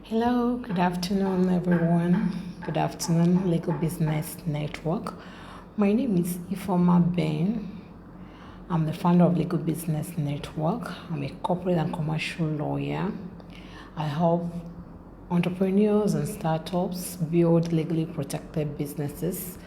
Hello, good afternoon, everyone. Good afternoon, Legal Business Network. My name is Ifoma Ben. I'm the founder of Legal Business Network. I'm a corporate and commercial lawyer. I help entrepreneurs and startups build legally protected businesses.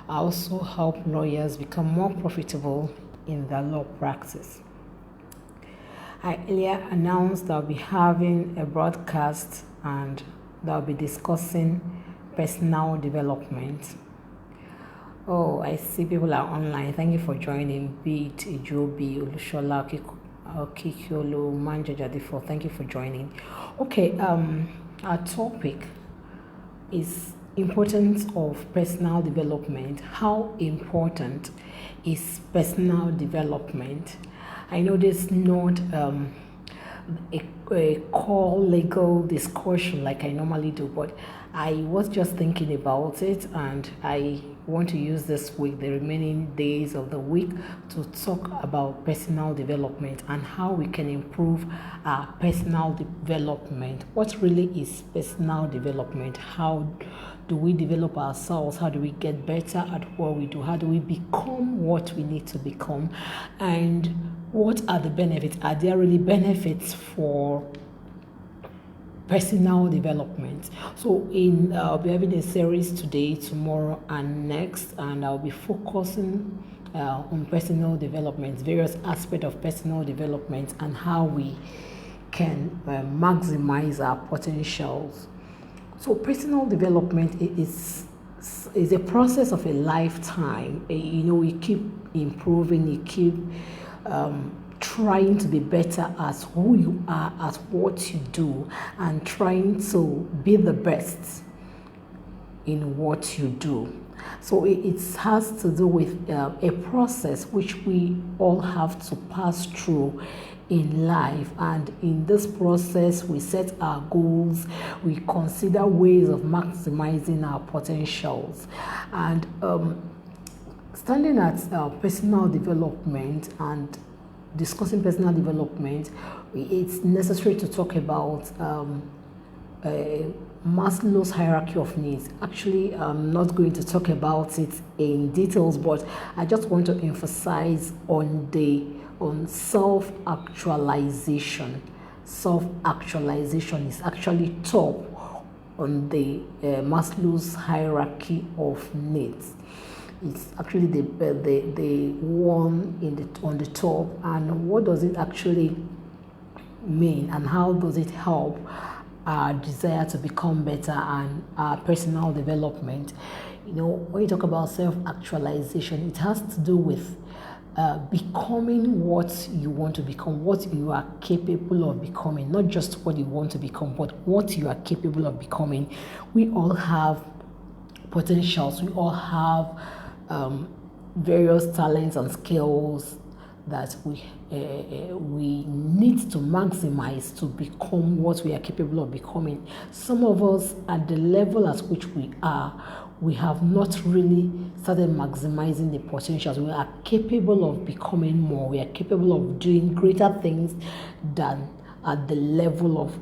I also help lawyers become more profitable in their law practice. I earlier announced that I'll be having a broadcast and that I'll be discussing personal development. Oh, I see people are online. Thank you for joining. Be it Ijobi, Olushola, Kikiolo, Manjajadifo. Thank you for joining. Okay, our topic is importance of personal development. How important is personal development? I know this is not a core legal discussion like I normally do, but I was just thinking about it and I want to use this week, the remaining days of the week, to talk about personal development and how we can improve our personal development. What really is personal development? How do we develop ourselves? How do we get better at what we do? How do we become what we need to become? And what are the benefits? Are there really benefits for personal development? So I'll be having a series today, tomorrow, and next, and I'll be focusing on personal development, various aspects of personal development, and how we can maximize our potentials. So personal development is a process of a lifetime. You keep improving, you keep trying to be better as who you are, as what you do, and trying to be the best in what you do. So it has to do with a process which we all have to pass through in life, and in this process we set our goals, we consider ways of maximizing our potentials, and standing at personal development and discussing personal development, it's necessary to talk about Maslow's hierarchy of needs. Actually, I'm not going to talk about it in details, but I just want to emphasize on self-actualization. Self-actualization is actually top on the Maslow's hierarchy of needs. It's actually the one on the top. And what does it actually mean, and how does it help our desire to become better and our personal development? When you talk about self-actualization, it has to do with becoming what you want to become, what you are capable of becoming, not just what you want to become, but what you are capable of becoming. We all have potentials, we all have various talents and skills that we need to maximize to become what we are capable of becoming. Some of us, at the level at which we are, we have not really started maximizing the potentials. We are capable of becoming more. We are capable of doing greater things than at the level of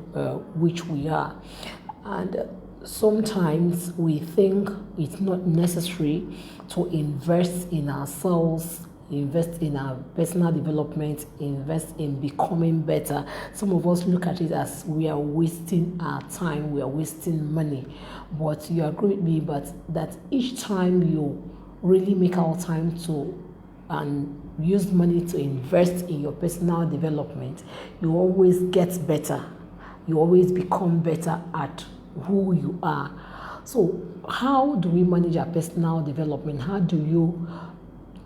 which we are. And sometimes we think it's not necessary to invest in ourselves, invest in our personal development, invest in becoming better. Some of us look at it as we are wasting our time, we are wasting money. But you agree with me, but that each time you really make out time to and use money to invest in your personal development, you always get better. You always become better at who you are. So how do we manage our personal development? How do you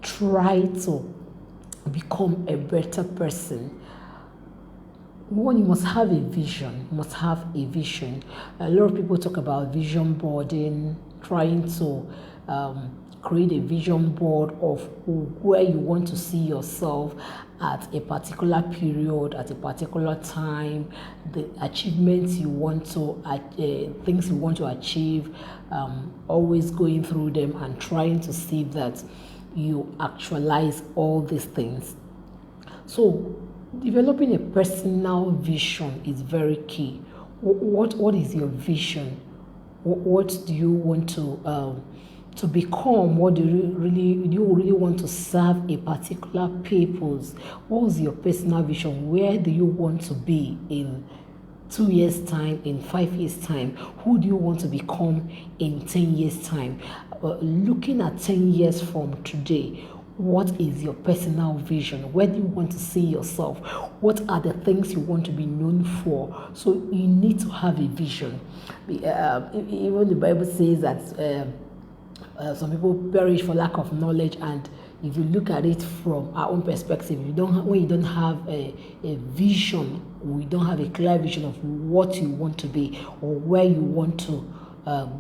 try to become a better person? One, you must have a vision. You must have a vision. A lot of people talk about vision boarding, trying to create a vision board of where you want to see yourself at a particular period, at a particular time, the achievements you want to, things you want to achieve, always going through them and trying to see that you actualize all these things. So developing a personal vision is very key. what is your vision? What do you want to become? What do you really want to serve a particular purpose? What is your personal vision? Where do you want to be in 2 years time, in 5 years time? Who do you want to become in 10 years time? Looking at 10 years from today, what is your personal vision? Where do you want to see yourself? What are the things you want to be known for? So you need to have a vision. Even the Bible says that some people perish for lack of knowledge, and if you look at it from our own perspective, when you don't have a vision, we don't have a clear vision of what you want to be or where you want to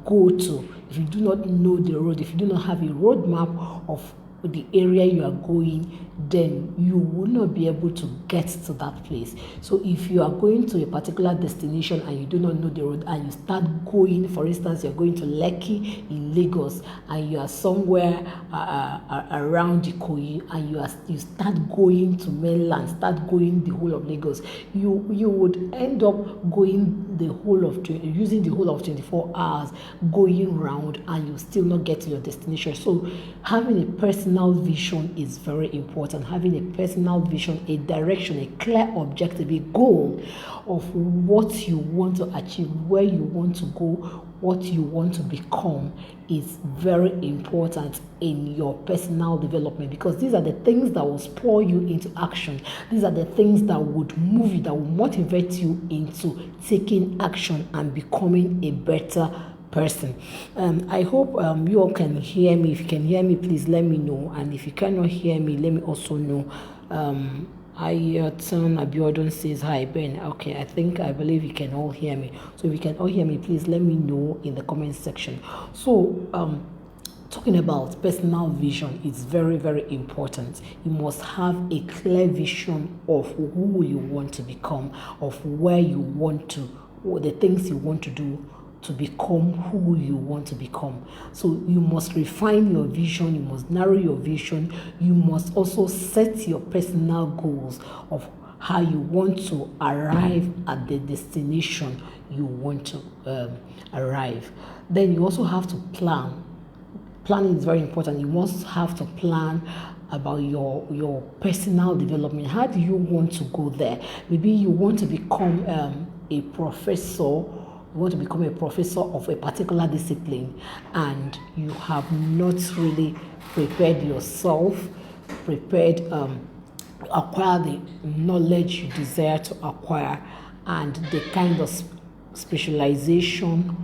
go to. If you do not know the road, if you do not have a roadmap of the area you are going, then you will not be able to get to that place. So if you are going to a particular destination and you do not know the road, and you start going, for instance, you're going to Lekki in Lagos, and you are somewhere around Ikoyi, and you start going to mainland, start going the whole of Lagos, you would end up going using the whole of 24 hours going round, and you still not get to your destination. So having a personal vision is very important. Having a personal vision, a direction, a clear objective, a goal of what you want to achieve, where you want to go, what you want to become is very important in your personal development, because these are the things that will spur you into action. These are the things that would move you, that will motivate you into taking action and becoming a better person. I hope you all can hear me. If you can hear me, please let me know, and if you cannot hear me, let me also know. Ayrton Abiodun says hi, Ben. Okay, I believe you can all hear me. So if you can all hear me, please let me know in the comment section. So talking about personal vision is very, very important. You must have a clear vision of who you want to become, of where you want to, the things you want to do to become who you want to become. So you must refine your vision, you must narrow your vision, you must also set your personal goals of how you want to arrive at the destination you want to arrive. Then you also have to plan. Planning is very important. You must have to plan about your personal development. How do you want to go there? Maybe you want to become a professor. You want to become a professor of a particular discipline, and you have not really prepared yourself, acquire the knowledge you desire to acquire, and the kind of specialization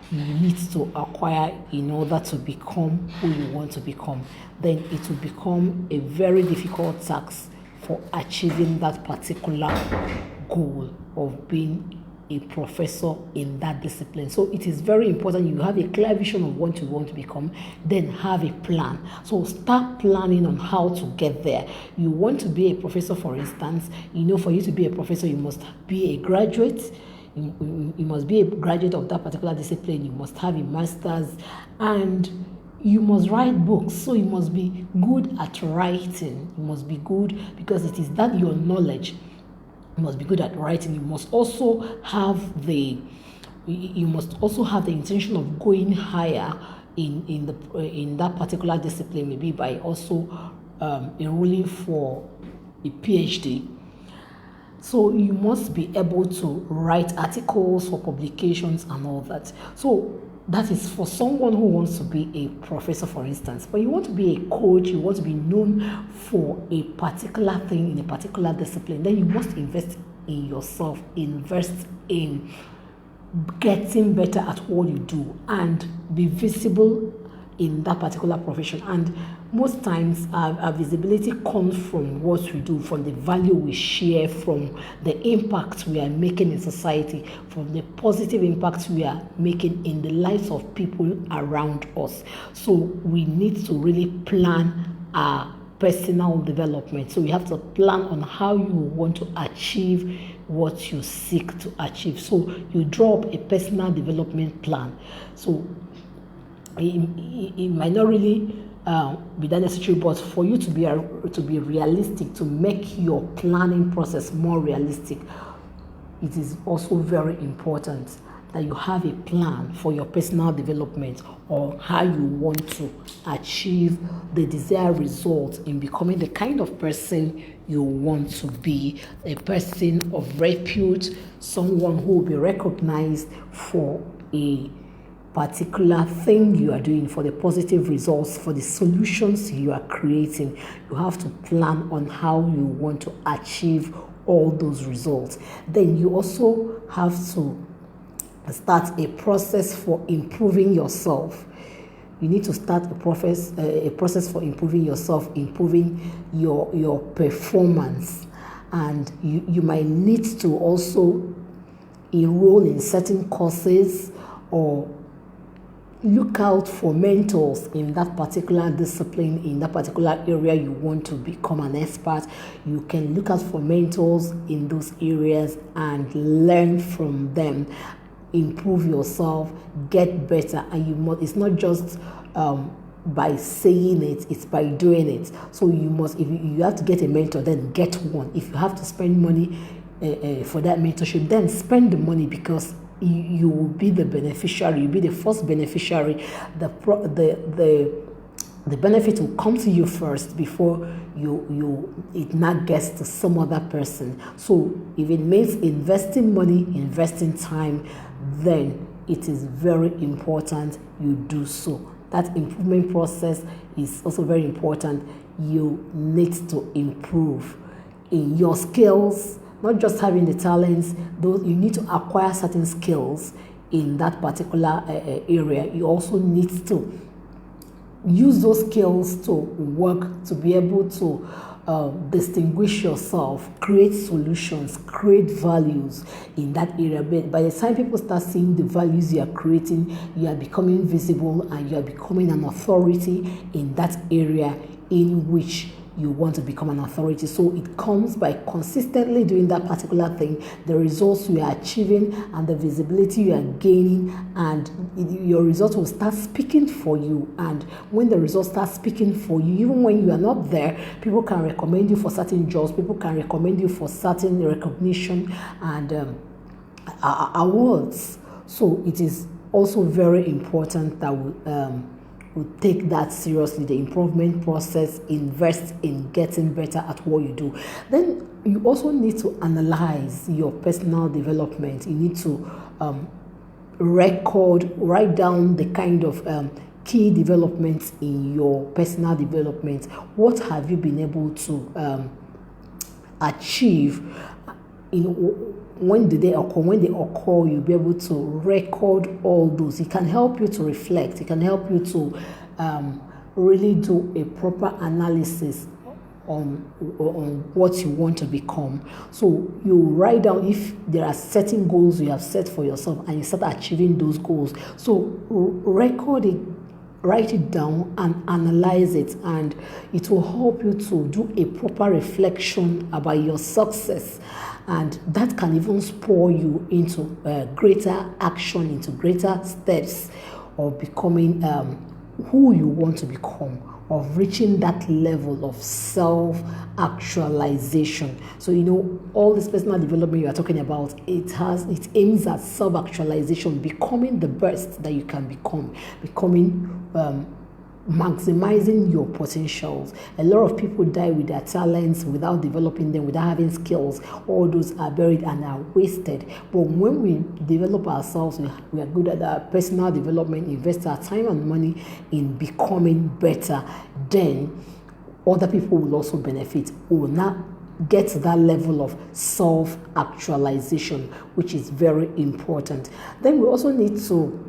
you need to acquire in order to become who you want to become. Then it will become a very difficult task for achieving that particular goal of being a professor in that discipline. So it is very important you have a clear vision of what you want to become, then have a plan. So start planning on how to get there. You want to be a professor, for instance, for you to be a professor, you must be a graduate. You must be a graduate of that particular discipline. You must have a master's, and you must write books. So you must be good at writing. You must be good, because it is that your knowledge. You must be good at writing. You must also have the intention of going higher in that particular discipline, maybe by also enrolling for a PhD. So you must be able to write articles for publications and all that. So that is for someone who wants to be a professor, for instance. But you want to be a coach, you want to be known for a particular thing in a particular discipline, then you must invest in yourself, invest in getting better at what you do, and be visible in that particular profession. And most times our visibility comes from what we do, from the value we share, from the impact we are making in society, from the positive impact we are making in the lives of people around us. So we need to really plan our personal development. So you have to plan on how you want to achieve what you seek to achieve. So you draw up a personal development plan. So it might not really be that necessary, but for you to be realistic, to make your planning process more realistic, it is also very important that you have a plan for your personal development or how you want to achieve the desired results in becoming the kind of person you want to be, a person of repute, someone who will be recognized for a particular thing you are doing, for the positive results, for the solutions you are creating. You have to plan on how you want to achieve all those results. Then you also have to start a process for improving yourself. You need to start a process for improving yourself, improving your performance. And you might need to also enroll in certain courses or look out for mentors in that particular discipline, in that particular area you want to become an expert. You can look out for mentors in those areas and learn from them, improve yourself, get better. And it's not just by saying it, it's by doing it. So you must, if you have to get a mentor, then get one. If you have to spend money for that mentorship, then spend the money, because you will be the beneficiary. You'll be the first beneficiary. The benefit will come to you first before it not gets to some other person. So if it means investing money, investing time, then it is very important you do so. That improvement process is also very important. You need to improve in your skills, not just having the talents. Those you need to acquire certain skills in that particular area. You also need to use those skills to work, to be able to distinguish yourself, create solutions, create values in that area. But by the time people start seeing the values you are creating, you are becoming visible and you are becoming an authority in that area in which you want to become an authority. So it comes by consistently doing that particular thing, the results you are achieving and the visibility you are gaining, and your results will start speaking for you. And when the results start speaking for you, even when you are not there, people can recommend you for certain jobs, people can recommend you for certain recognition and awards. So it is also very important that we take that seriously, the improvement process, invest in getting better at what you do. Then you also need to analyze your personal development. You need to write down the kind of key developments in your personal development. What have you been able to achieve? When they occur, you'll be able to record all those. It can help you to reflect. It can help you to really do a proper analysis on what you want to become. So you write down if there are certain goals you have set for yourself and you start achieving those goals. So record it, write it down and analyze it, and it will help you to do a proper reflection about your success. And that can even spur you into greater action, into greater steps of becoming who you want to become, of reaching that level of self-actualization. So all this personal development you are talking about, it aims at self-actualization, becoming the best that you can become, maximizing your potentials. A lot of people die with their talents without developing them, without having skills. All those are buried and are wasted. But when we develop ourselves, we are good at our personal development, invest our time and money in becoming better, then other people will also benefit. We will not get to that level of self-actualization, which is very important. Then we also need to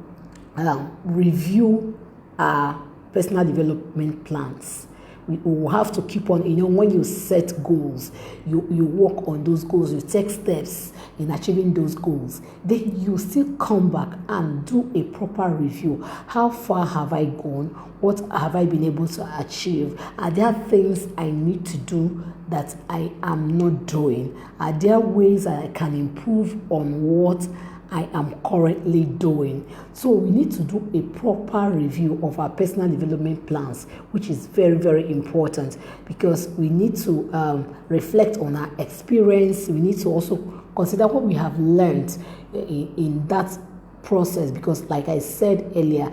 review our personal development plans. We will have to keep on, when you set goals, you work on those goals, you take steps in achieving those goals. Then you still come back and do a proper review. How far have I gone? What have I been able to achieve? Are there things I need to do that I am not doing? Are there ways that I can improve on what I am currently doing? So we need to do a proper review of our personal development plans, which is very, very important, because we need to reflect on our experience. We need to also consider what we have learned in that process, because like I said earlier,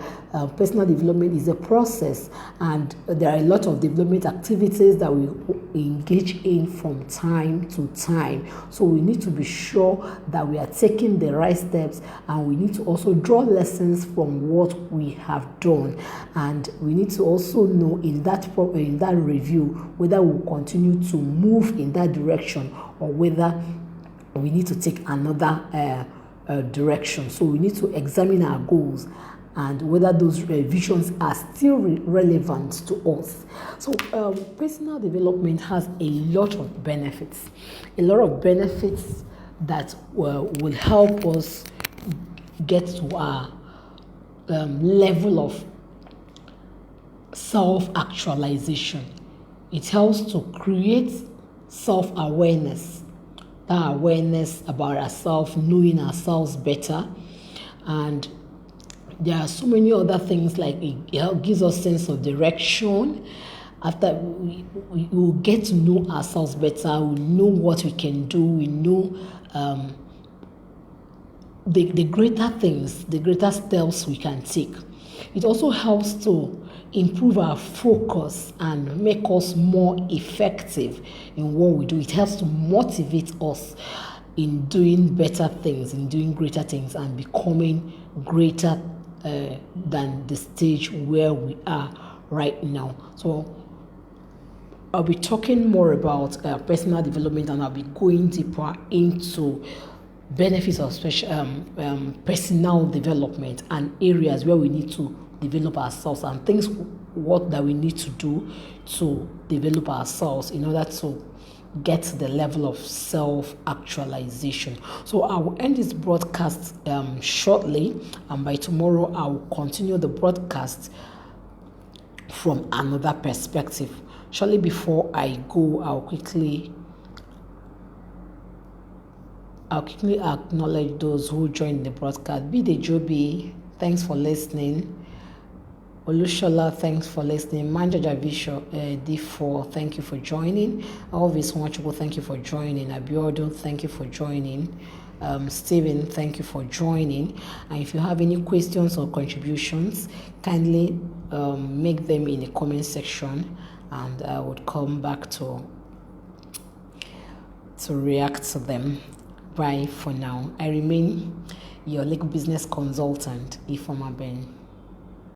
personal development is a process, and there are a lot of development activities that we engage in from time to time. So we need to be sure that we are taking the right steps, and we need to also draw lessons from what we have done, and we need to also know in that review whether we'll continue to move in that direction or whether we need to take another direction. So we need to examine our goals and whether those visions are still relevant to us. So personal development has a lot of benefits, that will help us get to our level of self-actualization. It helps to create self-awareness, that awareness about ourselves, knowing ourselves better. And there are so many other things, like it gives us sense of direction. After we will get to know ourselves better, we know what we can do, we know the greater things, the greater steps we can take. It also helps to improve our focus and make us more effective in what we do. It helps to motivate us in doing better things, in doing greater things, and becoming greater than the stage where we are right now. So I'll be talking more about personal development, and I'll be going deeper into benefits of personal development and areas where we need to develop ourselves, and things that we need to do to develop ourselves in order to get to the level of self-actualization. So I will end this broadcast shortly, and by tomorrow I will continue the broadcast from another perspective. Shortly before I go, I'll quickly acknowledge those who joined the broadcast. Bide Jobi, thanks for listening. Olushola, thanks for listening. Manjaja Visho D4, thank you for joining. Always Watchable, thank you for joining. Abiodun, thank you for joining. Stephen, thank you for joining. And if you have any questions or contributions, kindly make them in the comment section, and I would come back to react to them. Bye for now. I remain your legal business consultant, Ifoma Ben.